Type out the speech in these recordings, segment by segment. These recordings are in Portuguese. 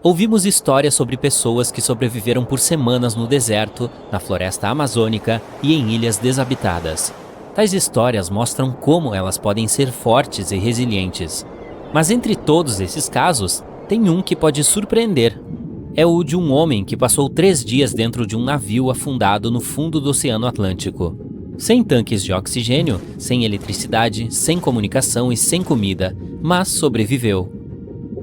Ouvimos histórias sobre pessoas que sobreviveram por semanas no deserto, na floresta amazônica e em ilhas desabitadas. Tais histórias mostram como elas podem ser fortes e resilientes. Mas entre todos esses casos, tem um que pode surpreender. É o de um homem que passou 3 dias dentro de um navio afundado no fundo do Oceano Atlântico. Sem tanques de oxigênio, sem eletricidade, sem comunicação e sem comida, mas sobreviveu.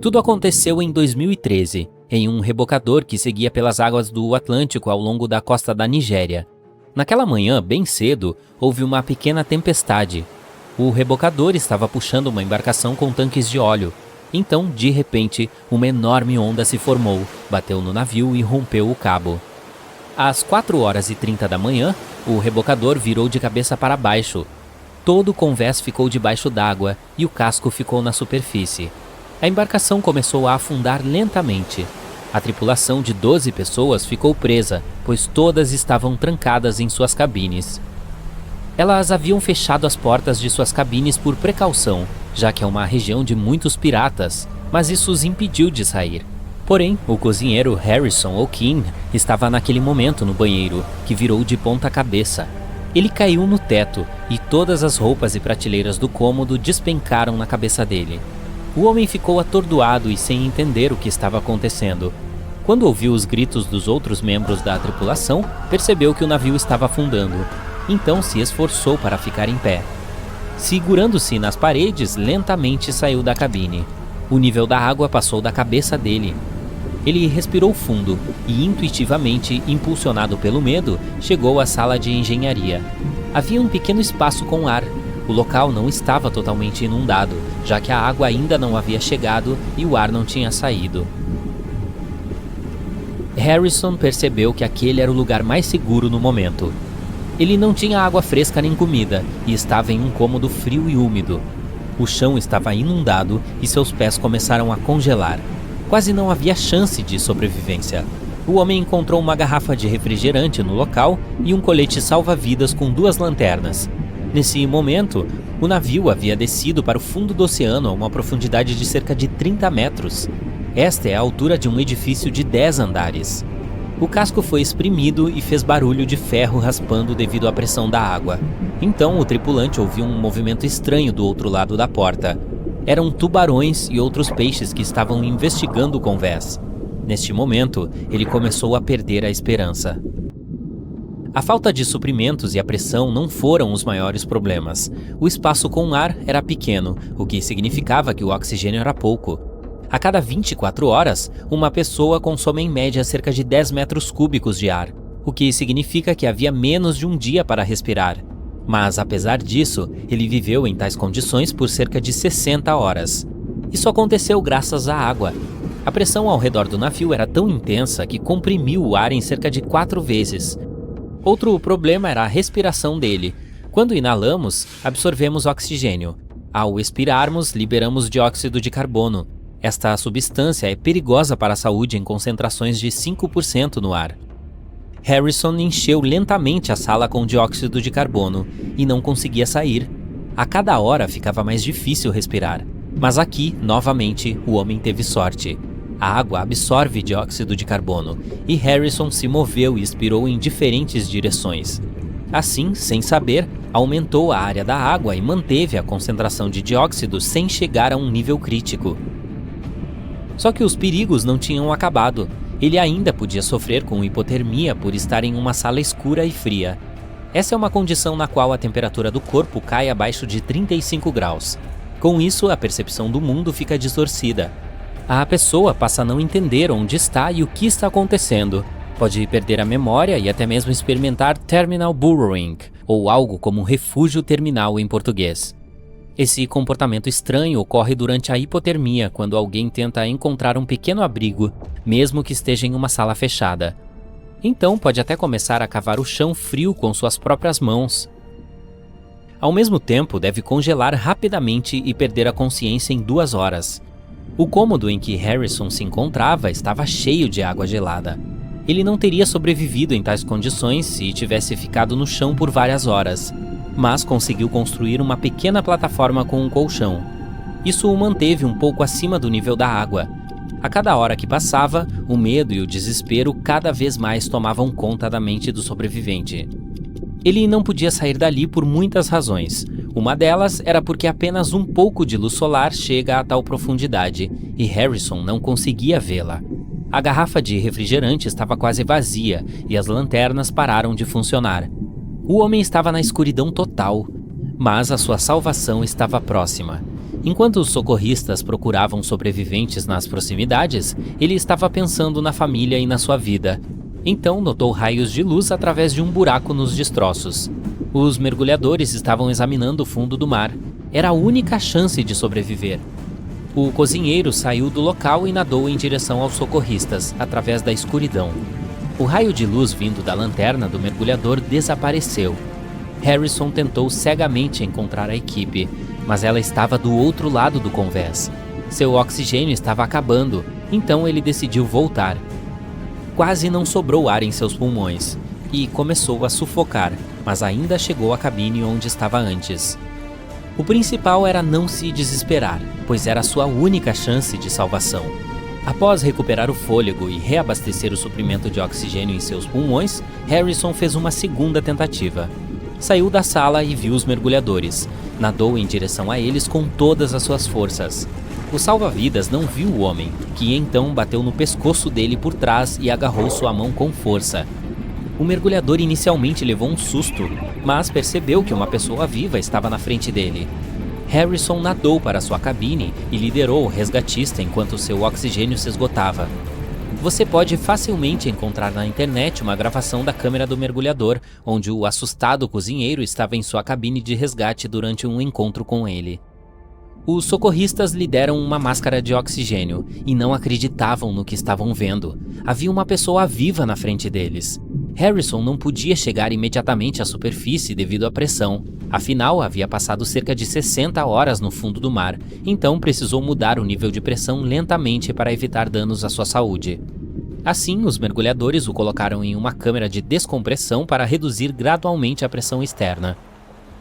Tudo aconteceu em 2013, em um rebocador que seguia pelas águas do Atlântico ao longo da costa da Nigéria. Naquela manhã, bem cedo, houve uma pequena tempestade. O rebocador estava puxando uma embarcação com tanques de óleo. Então, de repente, uma enorme onda se formou, bateu no navio e rompeu o cabo. Às 4h30 da manhã, o rebocador virou de cabeça para baixo. Todo o convés ficou debaixo d'água e o casco ficou na superfície. A embarcação começou a afundar lentamente. A tripulação de 12 pessoas ficou presa, pois todas estavam trancadas em suas cabines. Elas haviam fechado as portas de suas cabines por precaução, já que é uma região de muitos piratas, mas isso os impediu de sair. Porém, o cozinheiro Harrison O'Keefe estava naquele momento no banheiro, que virou de ponta cabeça. Ele caiu no teto e todas as roupas e prateleiras do cômodo despencaram na cabeça dele. O homem ficou atordoado e sem entender o que estava acontecendo. Quando ouviu os gritos dos outros membros da tripulação, percebeu que o navio estava afundando. Então se esforçou para ficar em pé. Segurando-se nas paredes, lentamente saiu da cabine. O nível da água passou da cabeça dele. Ele respirou fundo e, intuitivamente, impulsionado pelo medo, chegou à sala de engenharia. Havia um pequeno espaço com ar. O local não estava totalmente inundado, já que a água ainda não havia chegado e o ar não tinha saído. Harrison percebeu que aquele era o lugar mais seguro no momento. Ele não tinha água fresca nem comida e estava em um cômodo frio e úmido. O chão estava inundado e seus pés começaram a congelar. Quase não havia chance de sobrevivência. O homem encontrou uma garrafa de refrigerante no local e um colete salva-vidas com 2 lanternas. Nesse momento, o navio havia descido para o fundo do oceano a uma profundidade de cerca de 30 metros. Esta é a altura de um edifício de 10 andares. O casco foi espremido e fez barulho de ferro raspando devido à pressão da água. Então o tripulante ouviu um movimento estranho do outro lado da porta. Eram tubarões e outros peixes que estavam investigando o convés. Neste momento, ele começou a perder a esperança. A falta de suprimentos e a pressão não foram os maiores problemas. O espaço com ar era pequeno, o que significava que o oxigênio era pouco. A cada 24 horas, uma pessoa consome em média cerca de 10 metros cúbicos de ar, o que significa que havia menos de um dia para respirar. Mas, apesar disso, ele viveu em tais condições por cerca de 60 horas. Isso aconteceu graças à água. A pressão ao redor do navio era tão intensa que comprimiu o ar em cerca de 4 vezes. Outro problema era a respiração dele. Quando inalamos, absorvemos oxigênio. Ao expirarmos, liberamos dióxido de carbono. Esta substância é perigosa para a saúde em concentrações de 5% no ar. Harrison encheu lentamente a sala com dióxido de carbono e não conseguia sair. A cada hora ficava mais difícil respirar. Mas aqui, novamente, o homem teve sorte. A água absorve dióxido de carbono, e Harrison se moveu e expirou em diferentes direções. Assim, sem saber, aumentou a área da água e manteve a concentração de dióxido sem chegar a um nível crítico. Só que os perigos não tinham acabado. Ele ainda podia sofrer com hipotermia por estar em uma sala escura e fria. Essa é uma condição na qual a temperatura do corpo cai abaixo de 35 graus. Com isso, a percepção do mundo fica distorcida. A pessoa passa a não entender onde está e o que está acontecendo. Pode perder a memória e até mesmo experimentar terminal burrowing, ou algo como refúgio terminal em português. Esse comportamento estranho ocorre durante a hipotermia, quando alguém tenta encontrar um pequeno abrigo, mesmo que esteja em uma sala fechada. Então pode até começar a cavar o chão frio com suas próprias mãos. Ao mesmo tempo, deve congelar rapidamente e perder a consciência em 2 horas. O cômodo em que Harrison se encontrava estava cheio de água gelada. Ele não teria sobrevivido em tais condições se tivesse ficado no chão por várias horas, mas conseguiu construir uma pequena plataforma com um colchão. Isso o manteve um pouco acima do nível da água. A cada hora que passava, o medo e o desespero cada vez mais tomavam conta da mente do sobrevivente. Ele não podia sair dali por muitas razões. Uma delas era porque apenas um pouco de luz solar chega a tal profundidade, e Harrison não conseguia vê-la. A garrafa de refrigerante estava quase vazia e as lanternas pararam de funcionar. O homem estava na escuridão total, mas a sua salvação estava próxima. Enquanto os socorristas procuravam sobreviventes nas proximidades, ele estava pensando na família e na sua vida. Então notou raios de luz através de um buraco nos destroços. Os mergulhadores estavam examinando o fundo do mar. Era a única chance de sobreviver. O cozinheiro saiu do local e nadou em direção aos socorristas, através da escuridão. O raio de luz vindo da lanterna do mergulhador desapareceu. Harrison tentou cegamente encontrar a equipe, mas ela estava do outro lado do convés. Seu oxigênio estava acabando, então ele decidiu voltar. Quase não sobrou ar em seus pulmões, e começou a sufocar, mas ainda chegou à cabine onde estava antes. O principal era não se desesperar, pois era sua única chance de salvação. Após recuperar o fôlego e reabastecer o suprimento de oxigênio em seus pulmões, Harrison fez uma segunda tentativa. Saiu da sala e viu os mergulhadores. Nadou em direção a eles com todas as suas forças. O salva-vidas não viu o homem, que então bateu no pescoço dele por trás e agarrou sua mão com força. O mergulhador inicialmente levou um susto, mas percebeu que uma pessoa viva estava na frente dele. Harrison nadou para sua cabine e liderou o resgatista enquanto seu oxigênio se esgotava. Você pode facilmente encontrar na internet uma gravação da câmera do mergulhador, onde o assustado cozinheiro estava em sua cabine de resgate durante um encontro com ele. Os socorristas lhe deram uma máscara de oxigênio e não acreditavam no que estavam vendo. Havia uma pessoa viva na frente deles. Harrison não podia chegar imediatamente à superfície devido à pressão. Afinal, havia passado cerca de 60 horas no fundo do mar, então precisou mudar o nível de pressão lentamente para evitar danos à sua saúde. Assim, os mergulhadores o colocaram em uma câmera de descompressão para reduzir gradualmente a pressão externa.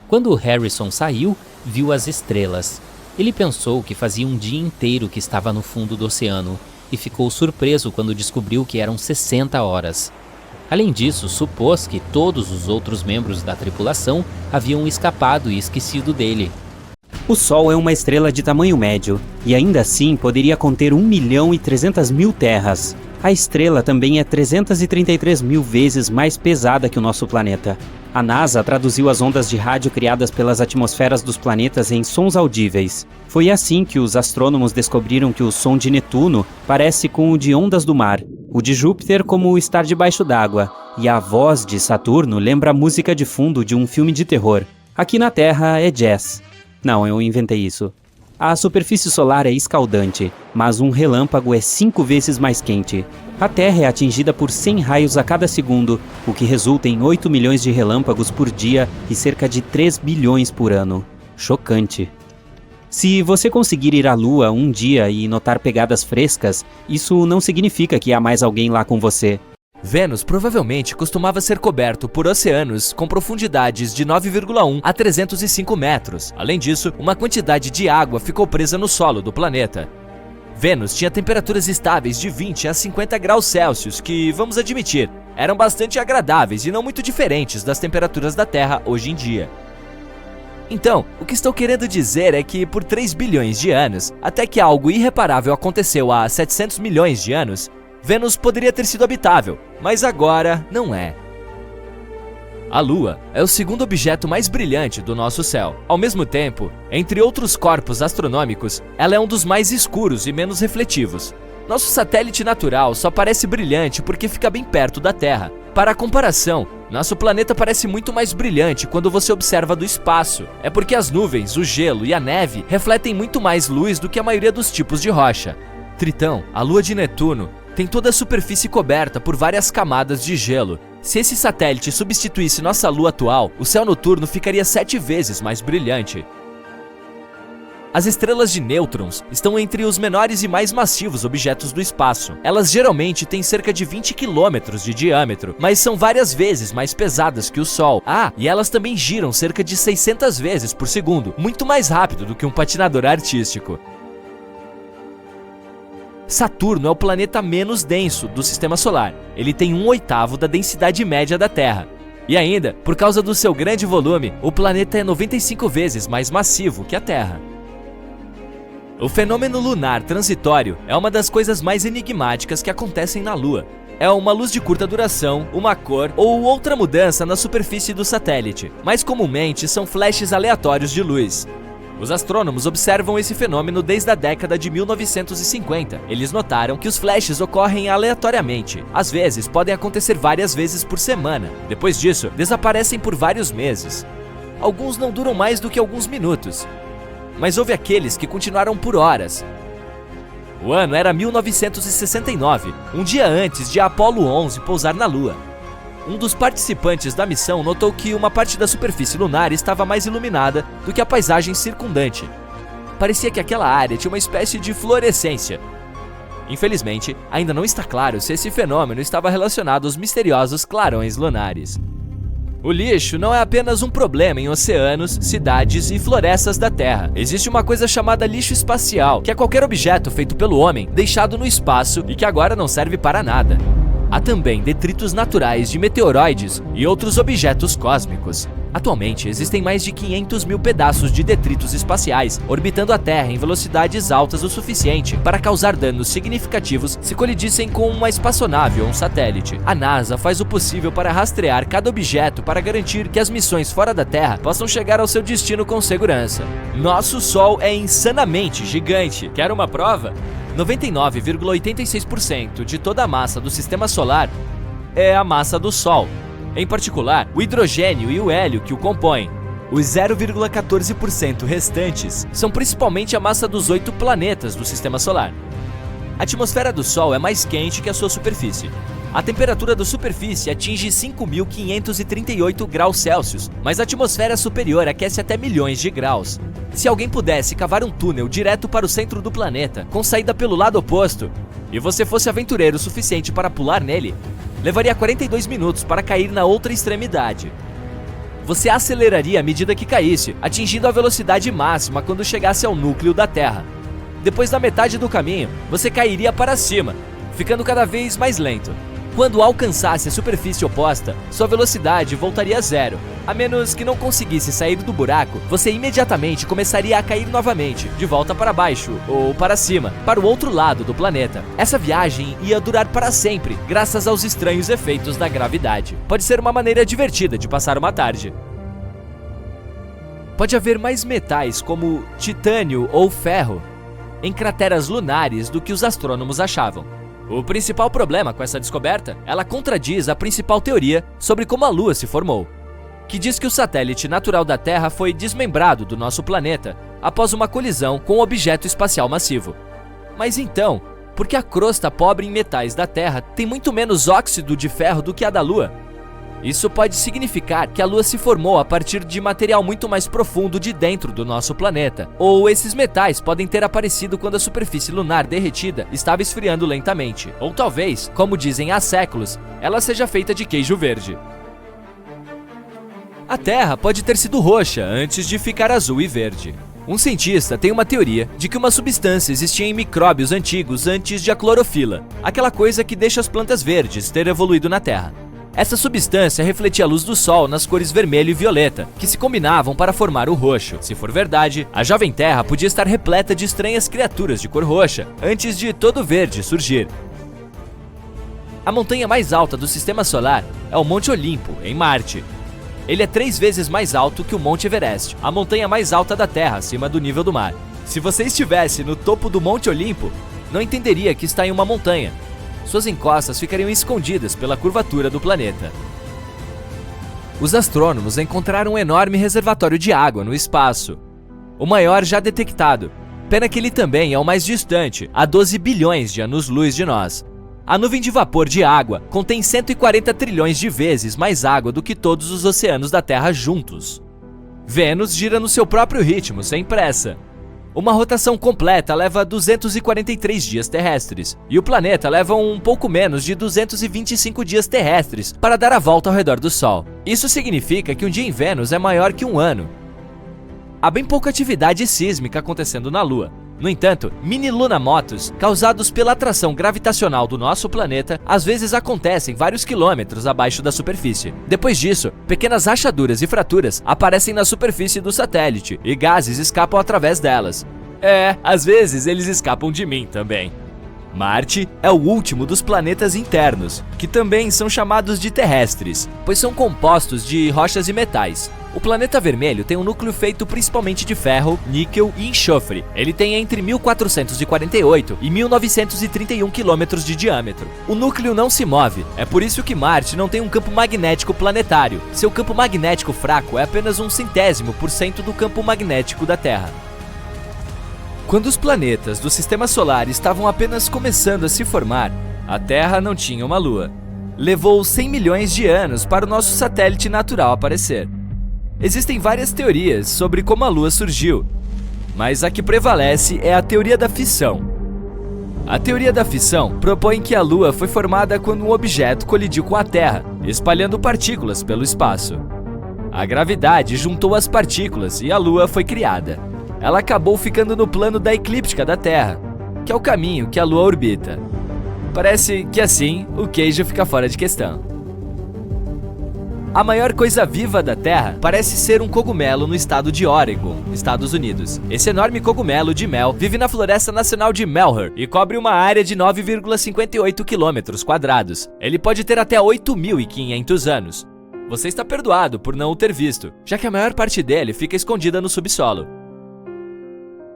Quando Harrison saiu, viu as estrelas. Ele pensou que fazia um dia inteiro que estava no fundo do oceano e ficou surpreso quando descobriu que eram 60 horas. Além disso, supôs que todos os outros membros da tripulação haviam escapado e esquecido dele. O Sol é uma estrela de tamanho médio, e ainda assim poderia conter 1.300.000 terras. A estrela também é 333.000 vezes mais pesada que o nosso planeta. A NASA traduziu as ondas de rádio criadas pelas atmosferas dos planetas em sons audíveis. Foi assim que os astrônomos descobriram que o som de Netuno parece com o de ondas do mar, o de Júpiter como estar debaixo d'água, e a voz de Saturno lembra a música de fundo de um filme de terror. Aqui na Terra é jazz. Não, eu inventei isso. A superfície solar é escaldante, mas um relâmpago é 5 vezes mais quente. A Terra é atingida por 100 raios a cada segundo, o que resulta em 8 milhões de relâmpagos por dia e cerca de 3 bilhões por ano. Chocante. Se você conseguir ir à Lua um dia e notar pegadas frescas, isso não significa que há mais alguém lá com você. Vênus provavelmente costumava ser coberto por oceanos com profundidades de 9,1 a 305 metros. Além disso, uma quantidade de água ficou presa no solo do planeta. Vênus tinha temperaturas estáveis de 20 a 50 graus Celsius que, vamos admitir, eram bastante agradáveis e não muito diferentes das temperaturas da Terra hoje em dia. Então, o que estou querendo dizer é que por 3 bilhões de anos, até que algo irreparável aconteceu há 700 milhões de anos, Vênus poderia ter sido habitável, mas agora não é. A Lua é o segundo objeto mais brilhante do nosso céu. Ao mesmo tempo, entre outros corpos astronômicos, ela é um dos mais escuros e menos refletivos. Nosso satélite natural só parece brilhante porque fica bem perto da Terra. Para comparação, nosso planeta parece muito mais brilhante quando você observa do espaço. É porque as nuvens, o gelo e a neve refletem muito mais luz do que a maioria dos tipos de rocha. Tritão, a lua de Netuno, tem toda a superfície coberta por várias camadas de gelo. Se esse satélite substituísse nossa lua atual, o céu noturno ficaria 7 vezes mais brilhante. As estrelas de nêutrons estão entre os menores e mais massivos objetos do espaço. Elas geralmente têm cerca de 20 quilômetros de diâmetro, mas são várias vezes mais pesadas que o Sol. E elas também giram cerca de 600 vezes por segundo, muito mais rápido do que um patinador artístico. Saturno é o planeta menos denso do Sistema Solar. Ele tem 1/8 da densidade média da Terra. E ainda, por causa do seu grande volume, o planeta é 95 vezes mais massivo que a Terra. O fenômeno lunar transitório é uma das coisas mais enigmáticas que acontecem na Lua. É uma luz de curta duração, uma cor ou outra mudança na superfície do satélite. Mais comumente, são flashes aleatórios de luz. Os astrônomos observam esse fenômeno desde a década de 1950. Eles notaram que os flashes ocorrem aleatoriamente. Às vezes, podem acontecer várias vezes por semana. Depois disso, desaparecem por vários meses. Alguns não duram mais do que alguns minutos. Mas houve aqueles que continuaram por horas. O ano era 1969, um dia antes de Apollo 11 pousar na Lua. Um dos participantes da missão notou que uma parte da superfície lunar estava mais iluminada do que a paisagem circundante. Parecia que aquela área tinha uma espécie de fluorescência. Infelizmente, ainda não está claro se esse fenômeno estava relacionado aos misteriosos clarões lunares. O lixo não é apenas um problema em oceanos, cidades e florestas da Terra. Existe uma coisa chamada lixo espacial, que é qualquer objeto feito pelo homem, deixado no espaço e que agora não serve para nada. Há também detritos naturais de meteoroides e outros objetos cósmicos. Atualmente, existem mais de 500 mil pedaços de detritos espaciais orbitando a Terra em velocidades altas o suficiente para causar danos significativos se colidissem com uma espaçonave ou um satélite. A NASA faz o possível para rastrear cada objeto para garantir que as missões fora da Terra possam chegar ao seu destino com segurança. Nosso Sol é insanamente gigante. Quer uma prova? 99,86% de toda a massa do Sistema Solar é a massa do Sol. Em particular, o hidrogênio e o hélio que o compõem. Os 0,14% restantes são principalmente a massa dos 8 planetas do Sistema Solar. A atmosfera do Sol é mais quente que a sua superfície. A temperatura da superfície atinge 5.538 graus Celsius, mas a atmosfera superior aquece até milhões de graus. Se alguém pudesse cavar um túnel direto para o centro do planeta, com saída pelo lado oposto, e você fosse aventureiro o suficiente para pular nele, levaria 42 minutos para cair na outra extremidade. Você aceleraria à medida que caísse, atingindo a velocidade máxima quando chegasse ao núcleo da Terra. Depois da metade do caminho, você cairia para cima, ficando cada vez mais lento. Quando alcançasse a superfície oposta, sua velocidade voltaria a zero. A menos que não conseguisse sair do buraco, você imediatamente começaria a cair novamente, de volta para baixo, ou para cima, para o outro lado do planeta. Essa viagem ia durar para sempre, graças aos estranhos efeitos da gravidade. Pode ser uma maneira divertida de passar uma tarde. Pode haver mais metais como titânio ou ferro em crateras lunares do que os astrônomos achavam. O principal problema com essa descoberta, ela contradiz a principal teoria sobre como a Lua se formou, que diz que o satélite natural da Terra foi desmembrado do nosso planeta após uma colisão com um objeto espacial massivo. Mas então, por que a crosta pobre em metais da Terra tem muito menos óxido de ferro do que a da Lua? Isso pode significar que a Lua se formou a partir de material muito mais profundo de dentro do nosso planeta. Ou esses metais podem ter aparecido quando a superfície lunar derretida estava esfriando lentamente. Ou talvez, como dizem há séculos, ela seja feita de queijo verde. A Terra pode ter sido roxa antes de ficar azul e verde. Um cientista tem uma teoria de que uma substância existia em micróbios antigos antes de a clorofila, aquela coisa que deixa as plantas verdes, ter evoluído na Terra. Essa substância refletia a luz do Sol nas cores vermelho e violeta, que se combinavam para formar o roxo. Se for verdade, a jovem Terra podia estar repleta de estranhas criaturas de cor roxa, antes de todo o verde surgir. A montanha mais alta do Sistema Solar é o Monte Olimpo, em Marte. Ele é 3 vezes mais alto que o Monte Everest, a montanha mais alta da Terra, acima do nível do mar. Se você estivesse no topo do Monte Olimpo, não entenderia que está em uma montanha. Suas encostas ficariam escondidas pela curvatura do planeta. Os astrônomos encontraram um enorme reservatório de água no espaço, o maior já detectado. Pena que ele também é o mais distante, a 12 bilhões de anos-luz de nós. A nuvem de vapor de água contém 140 trilhões de vezes mais água do que todos os oceanos da Terra juntos. Vênus gira no seu próprio ritmo, sem pressa. Uma rotação completa leva 243 dias terrestres, e o planeta leva um pouco menos de 225 dias terrestres para dar a volta ao redor do Sol. Isso significa que um dia em Vênus é maior que um ano. Há bem pouca atividade sísmica acontecendo na Lua. No entanto, mini-lunamotos, causados pela atração gravitacional do nosso planeta, às vezes acontecem vários quilômetros abaixo da superfície. Depois disso, pequenas rachaduras e fraturas aparecem na superfície do satélite e gases escapam através delas. Às vezes eles escapam de mim também. Marte é o último dos planetas internos, que também são chamados de terrestres, pois são compostos de rochas e metais. O planeta vermelho tem um núcleo feito principalmente de ferro, níquel e enxofre. Ele tem entre 1448 e 1931 quilômetros de diâmetro. O núcleo não se move, é por isso que Marte não tem um campo magnético planetário. Seu campo magnético fraco é apenas 0,1% do campo magnético da Terra. Quando os planetas do Sistema Solar estavam apenas começando a se formar, a Terra não tinha uma lua. Levou 100 milhões de anos para o nosso satélite natural aparecer. Existem várias teorias sobre como a Lua surgiu, mas a que prevalece é a teoria da fissão. A teoria da fissão propõe que a Lua foi formada quando um objeto colidiu com a Terra, espalhando partículas pelo espaço. A gravidade juntou as partículas e a Lua foi criada. Ela acabou ficando no plano da eclíptica da Terra, que é o caminho que a Lua orbita. Parece que assim o queijo fica fora de questão. A maior coisa viva da Terra parece ser um cogumelo no estado de Oregon, Estados Unidos. Esse enorme cogumelo de mel vive na Floresta Nacional de Malheur e cobre uma área de 9,58 km². Ele pode ter até 8.500 anos. Você está perdoado por não o ter visto, já que a maior parte dele fica escondida no subsolo.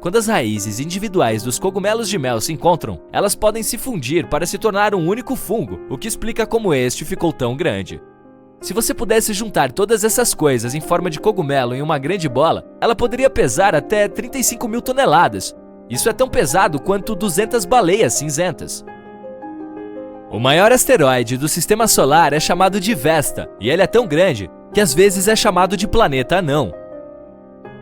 Quando as raízes individuais dos cogumelos de mel se encontram, elas podem se fundir para se tornar um único fungo, o que explica como este ficou tão grande. Se você pudesse juntar todas essas coisas em forma de cogumelo em uma grande bola, ela poderia pesar até 35 mil toneladas. Isso é tão pesado quanto 200 baleias cinzentas. O maior asteroide do Sistema Solar é chamado de Vesta, e ele é tão grande que às vezes é chamado de planeta anão.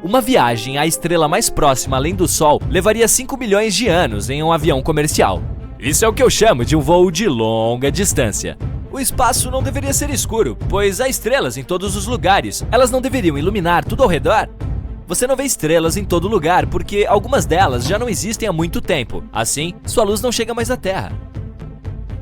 Uma viagem à estrela mais próxima além do Sol levaria 5 milhões de anos em um avião comercial. Isso é o que eu chamo de um voo de longa distância. O espaço não deveria ser escuro, pois há estrelas em todos os lugares. Elas não deveriam iluminar tudo ao redor? Você não vê estrelas em todo lugar porque algumas delas já não existem há muito tempo. Assim, sua luz não chega mais à Terra.